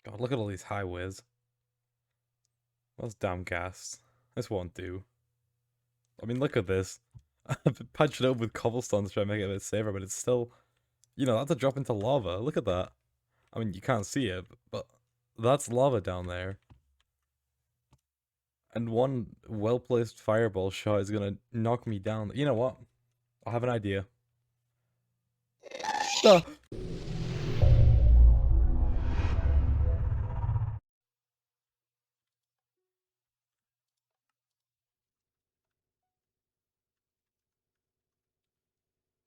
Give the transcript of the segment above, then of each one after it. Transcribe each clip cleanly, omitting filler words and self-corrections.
God, look at all these highways. Those damn gas. This won't do. I mean, look at this. I've patched it up with cobblestone to try and make it a bit safer, but it's still, that's a drop into lava. Look at that. I mean, you can't see it, but that's lava down there. And one well-placed fireball shot is gonna knock me down. You know what? I have an idea. Ah!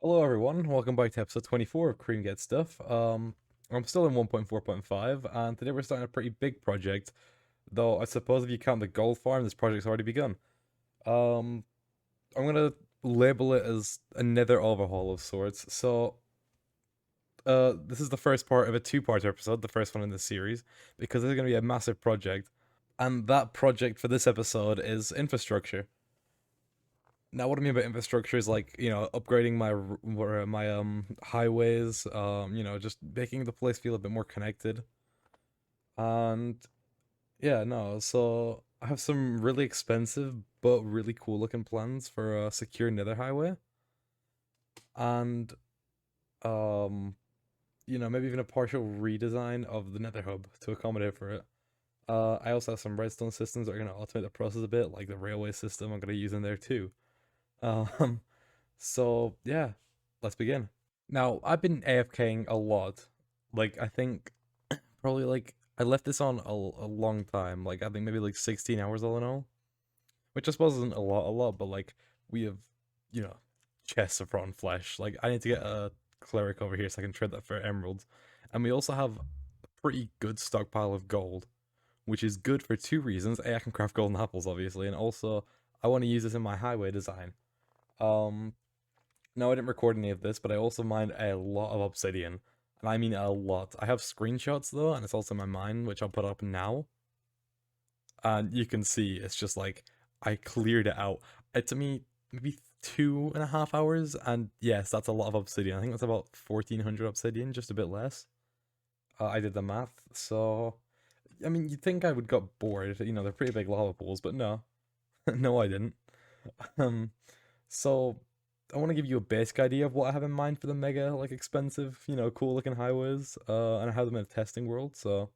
Hello everyone, welcome back to episode 24 of KreamGetsStuff. I'm still in 1.4.5, and today we're starting a pretty big project, though I suppose if you count the gold farm, this project's already begun. Um, I'm gonna label it as a nether overhaul of sorts, so, this is the first part of a two-part episode, the first one in this series, because this is gonna be a massive project, and that project for this episode is infrastructure. Now, what I mean by infrastructure is like, upgrading my highways, just making the place feel a bit more connected. And yeah, no, so I have some really expensive but really cool looking plans for a secure nether highway. And maybe even a partial redesign of the nether hub to accommodate for it. I also have some redstone systems that are gonna automate the process a bit, like the railway system I'm gonna use in there too. Um So, yeah, let's begin. Now, I've been AFKing a lot. Like, I think probably like I left this on a long time. Like, I think maybe like 16 hours all in all, which I suppose isn't a lot, but like we have, you know, chests of rotten flesh. Like, I need to get a cleric over here so I can trade that for emeralds. And we also have a pretty good stockpile of gold, which is good for two reasons. A, I can craft golden apples, obviously, and also I want to use this in my highway design. Um, No, I didn't record any of this, but I also mined a lot of obsidian. And I mean a lot. I have screenshots though, and it's also in my mine, which I'll put up now. And you can see it's just like I cleared it out. It took me maybe 2.5 hours, and yes, that's a lot of obsidian. I think that's about 1,400 obsidian, just a bit less. I did the math, so I mean, you'd think I would got bored. They're pretty big lava pools, but no, no, I didn't. Um, so I want to give you a basic idea of what I have in mind for the mega, like, expensive, cool looking highways, and I have them in a testing world, so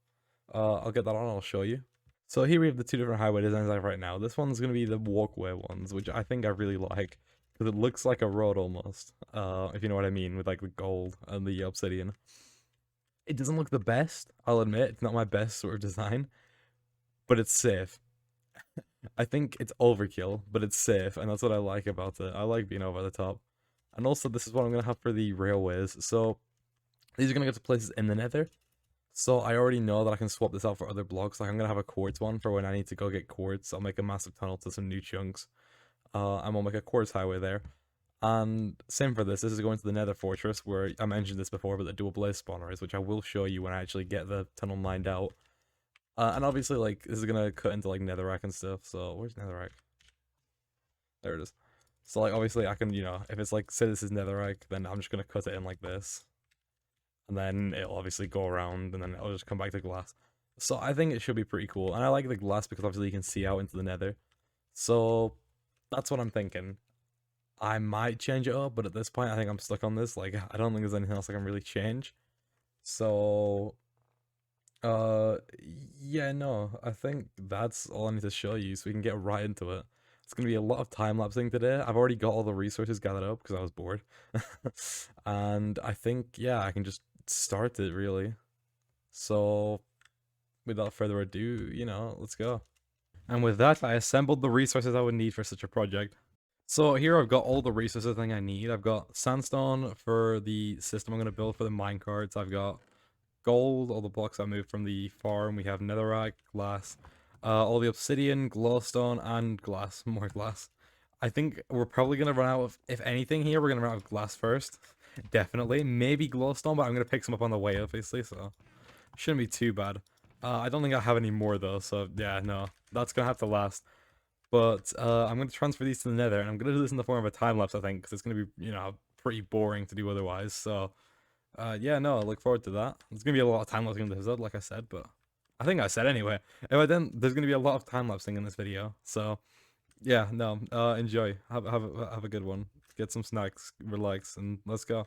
I'll get that on, I'll show you. So here we have the two different highway designs I have right now. This one's going to be the walkway ones, which I think I really like, because it looks like a road almost, if you know what I mean, with like the gold and the obsidian. It doesn't look the best, I'll admit, it's not my best sort of design, but it's safe. I think it's overkill, but it's safe, and that's what I like about it. I like being over the top. And also, this is what I'm going to have for the railways. So, these are going to go to places in the nether. So, I already know that I can swap this out for other blocks. Like, I'm going to have a quartz one for when I need to go get quartz. I'll make a massive tunnel to some new chunks. And we'll make a quartz highway there. And same for this. This is going to the nether fortress, where I mentioned this before, but the dual blaze spawner is, which I will show you when I actually get the tunnel mined out. And obviously, like, this is gonna cut into, like, netherrack and stuff, so, where's netherrack? There it is. So, like, obviously, I can, if it's, like, say this is netherrack, then I'm just gonna cut it in like this. And then it'll obviously go around, and then it'll just come back to glass. So, I think it should be pretty cool. And I like the glass because, obviously, you can see out into the nether. So, that's what I'm thinking. I might change it up, but at this point, I think I'm stuck on this. Like, I don't think there's anything else I can really change. So, Uh, yeah, no, I think that's all I need to show you so we can get right into it. It's gonna be a lot of time lapsing today. I've already got all the resources gathered up because I was bored. And I think, yeah, I can just start it really. So, without further ado, let's go. And with that, I assembled the resources I would need for such a project. So here I've got all the resources I think I need. I've got sandstone for the system I'm going to build for the minecarts. I've got gold, all the blocks I moved from the farm. We have netherrack, glass, all the obsidian, glowstone, and glass. More glass. I think we're probably gonna run out of, if anything here, we're gonna run out of glass first. Definitely. Maybe glowstone, but I'm gonna pick some up on the way, obviously, so shouldn't be too bad. I don't think I have any more though, so yeah, no. That's gonna have to last. But I'm gonna transfer these to the nether, and I'm gonna do this in the form of a time lapse, I think, because it's gonna be, pretty boring to do otherwise, so yeah, no, I look forward to that. There's gonna be a lot of time left in the episode, like I said, but I think I said anyway. If I didn't, there's gonna be a lot of time lapsing in this video. So yeah, no, enjoy. Have a good one. Get some snacks, relax, and let's go.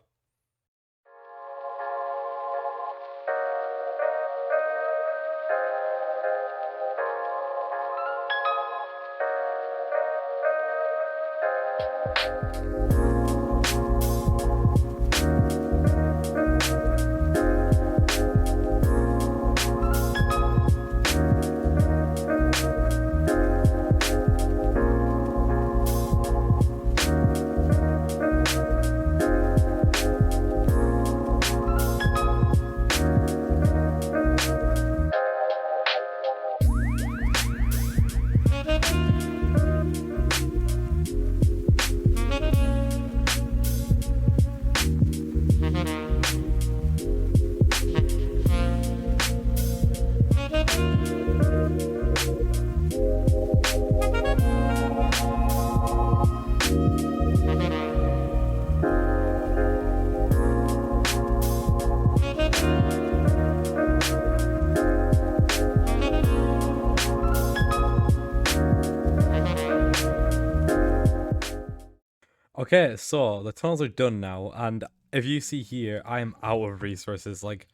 Okay, so the tunnels are done now, and if you see here, I am out of resources. Like,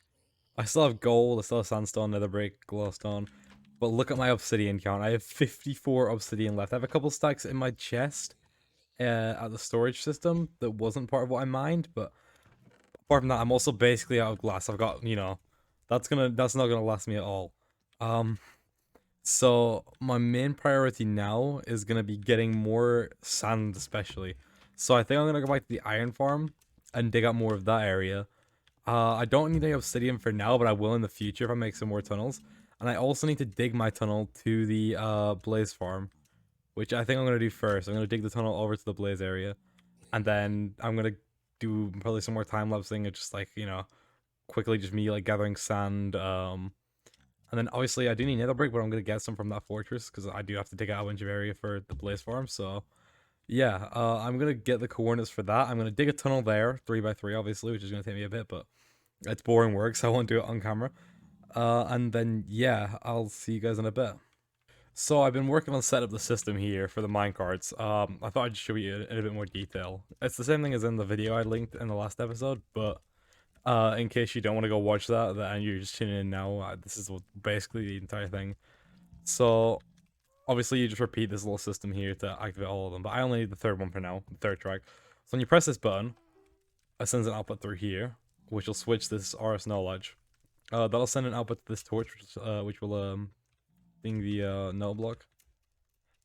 I still have gold, I still have sandstone, nether brick, glowstone, but look at my obsidian count. I have 54 obsidian left. I have a couple stacks in my chest at the storage system that wasn't part of what I mined, but apart from that, I'm also basically out of glass. I've got, that's not gonna last me at all. Um, so my main priority now is gonna be getting more sand, especially. So I think I'm gonna go back to the iron farm and dig out more of that area. I don't need any obsidian for now, but I will in the future if I make some more tunnels. And I also need to dig my tunnel to the blaze farm, which I think I'm gonna do first. I'm gonna dig the tunnel over to the blaze area, and then I'm gonna do probably some more time lapsing of just like quickly just me like gathering sand. And then obviously I do need nether brick, but I'm gonna get some from that fortress because I do have to dig out a bunch of area for the blaze farm. So yeah, I'm gonna get the coordinates for that. I'm gonna dig a tunnel there, 3x3 obviously, which is gonna take me a bit, but it's boring work, so I won't do it on camera. And then yeah, I'll see you guys in a bit. So I've been working on set up the system here for the minecarts. I thought I'd show you in a bit more detail. It's the same thing as in the video I linked in the last episode, but in case you don't want to go watch that and you're just tuning in now, this is basically the entire thing. So obviously you just repeat this little system here to activate all of them, but I only need the third one for now, the third track. So when you press this button, it sends an output through here, which will switch this RS knowledge. That'll send an output to this torch, which will thing the null block.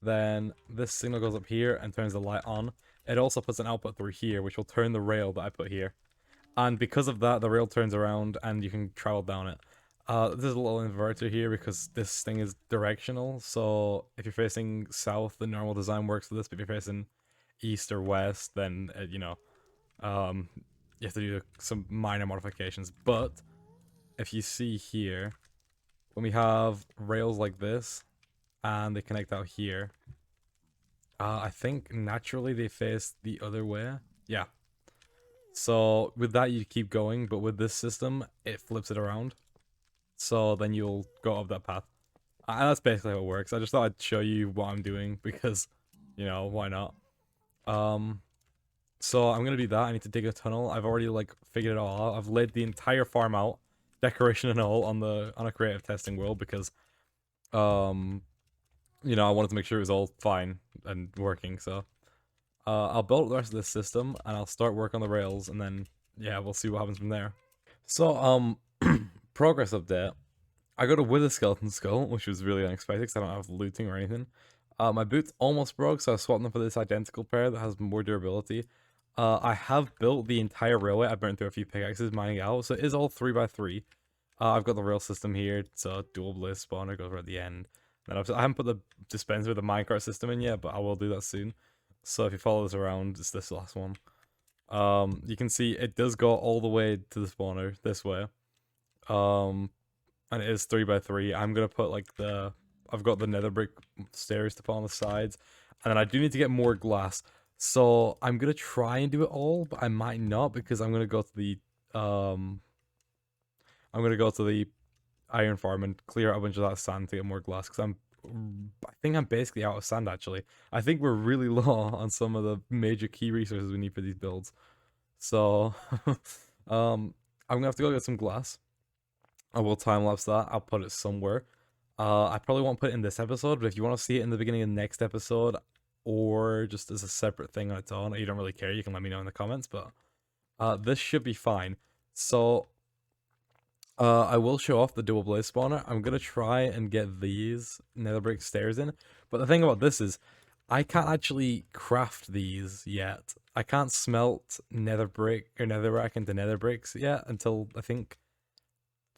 Then this signal goes up here and turns the light on. It also puts an output through here, which will turn the rail that I put here. And because of that, the rail turns around and you can travel down it. There's a little inverter here because this thing is directional. So if you're facing south, the normal design works for this. But if you're facing east or west, then you have to do some minor modifications. But if you see here, when we have rails like this and they connect out here, I think naturally they face the other way. Yeah. So with that you keep going, but with this system it flips it around. So then you'll go up that path. And that's basically how it works. I just thought I'd show you what I'm doing because, why not? So I'm gonna do that. I need to dig a tunnel. I've already like figured it all out. I've laid the entire farm out, decoration and all, on a creative testing world because I wanted to make sure it was all fine and working. So I'll build the rest of this system and I'll start work on the rails, and then yeah, we'll see what happens from there. So progress update. I got a wither skeleton skull, which was really unexpected because I don't have looting or anything. My boots almost broke, so I swapped them for this identical pair that has more durability. I have built the entire railway. I burned through a few pickaxes mining out, so it is all 3x3. I've got the rail system here, so dual blaze spawner goes right at the end. And I haven't put the dispenser with the minecart system in yet, but I will do that soon. So if you follow this around, it's this last one. You can see it does go all the way to the spawner this way. And it is 3x3. I'm gonna put like I've got the nether brick stairs to put on the sides, and then I do need to get more glass. So I'm gonna try and do it all, but I might not because I'm gonna go to the iron farm and clear out a bunch of that sand to get more glass, because I think I'm basically out of sand, actually. I think we're really low on some of the major key resources we need for these builds. So, I'm gonna have to go get some glass. I will time lapse that. I'll put it somewhere. I probably won't put it in this episode, but if you want to see it in the beginning of the next episode, or just as a separate thing on its own, or you don't really care, you can let me know in the comments. But this should be fine. So, I will show off the dual blaze spawner. I'm gonna try and get these nether brick stairs in. But the thing about this is, I can't actually craft these yet. I can't smelt nether brick or netherrack into nether bricks yet until I think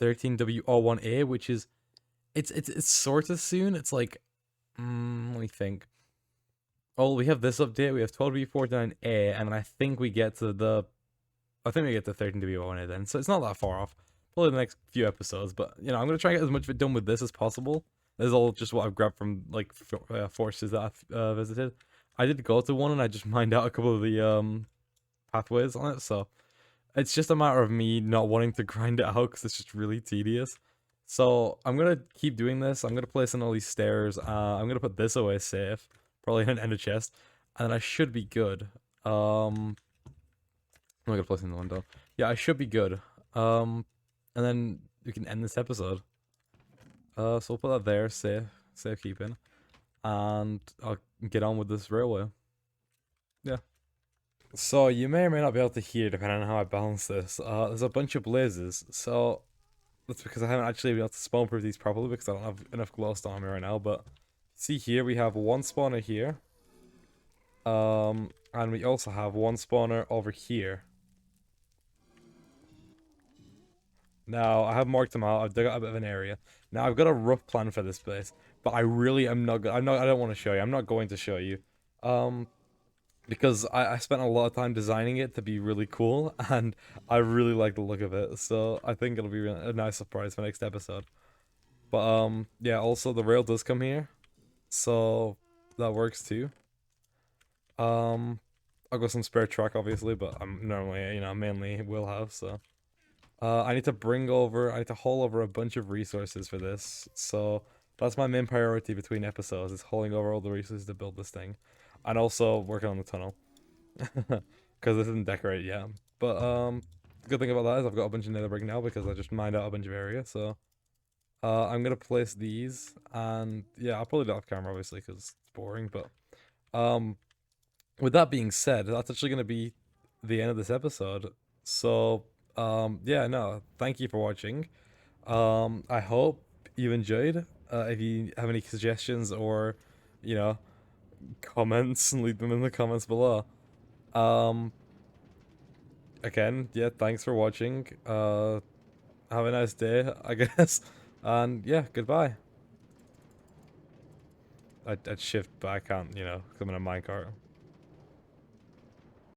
13W01A, which is it's sort of soon. It's like let me think. Oh, we have this update. We have 12W49A, and I think we get to 13W01A then. So it's not that far off. Probably the next few episodes, but you know, I'm gonna try and get as much of it done with this as possible. This is all just what I've grabbed from like forces that I've visited. I did go to one and I just mined out a couple of the pathways on it, so it's just a matter of me not wanting to grind it out because it's just really tedious. So I'm gonna keep doing this. I'm gonna place in all these stairs. I'm gonna put this away safe, probably in an ender chest, and then I should be good. I'm gonna place in the window. Yeah, I should be good. And then we can end this episode. So we'll put that there, safe keeping, and I'll get on with this railway. Yeah. So you may or may not be able to hear, depending on how I balance this. There's a bunch of blazes, so that's because I haven't actually been able to spawn proof these properly because I don't have enough glowstone on me right now. But see here, we have one spawner here, and we also have one spawner over here. Now, I have marked them out. I've dug out a bit of an area. Now, I've got a rough plan for this place, but I really am not. I don't want to show you. I'm not going to show you, because I spent a lot of time designing it to be really cool, and I really like the look of it. So I think it'll be a nice surprise for next episode. But yeah. Also, the rail does come here, so that works too. I've got some spare track, obviously, but I'm normally, mainly will have so. I need to haul over a bunch of resources for this, so that's my main priority between episodes, is hauling over all the resources to build this thing. And also working on the tunnel. Because this isn't decorated yet. But, the good thing about that is I've got a bunch of nether brick now because I just mined out a bunch of area, so... I'm gonna place these, and yeah, I'll probably do it off camera, obviously, because it's boring, but... with that being said, that's actually gonna be the end of this episode. So, yeah, no, thank you for watching. I hope you enjoyed. If you have any suggestions or, you know, comments, leave them in the comments below. Again, yeah, thanks for watching. Have a nice day, I guess. And yeah, goodbye. I'd shift, but I can't, 'cause I'm in a minecart.